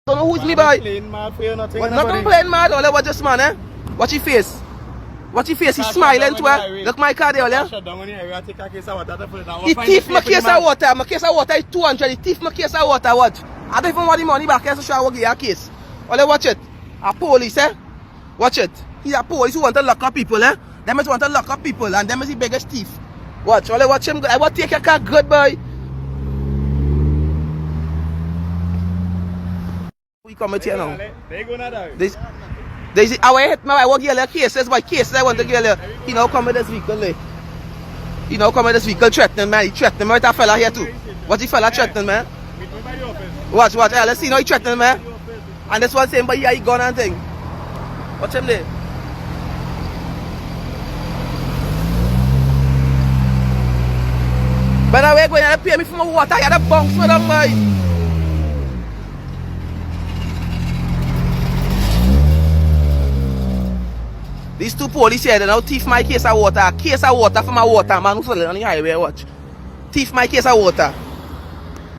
Don't know who's me, boy. Playing mad for you, nothing. What, nothing playing mad, Ole. Watch this man, eh? Watch his face. Watch his face. He's smiling to her. Look my car there, Ole. Shut down on the area, take a case of water, put it down. He thief my case of water. My case of water is 200. He thief my case of water, watch. I don't even want the money back here, so I will give you a case. Ole, watch it. A police, eh? Watch it. He's a police who want to lock up people, eh? Them is want to lock up people, and them is the biggest thief. Watch. Ole, watch him. I want to take your car good, boy. We come here now. They go now. There's our hit my I want to get cases by cases I want to get he now come with this vehicle there. He now come with this vehicle threatening man. He threatening me with a fella here too. What the fella threatening man? Watch, hey, let's see now he threatening man. And this one saying but yeah he gone and thing. Watch him there. By the way, going to pay me for my water, I had a bounce for them boy. These two police here, they now thief my case of water. A case of water for my water, man. Who's on the highway, watch. Thief my case of water.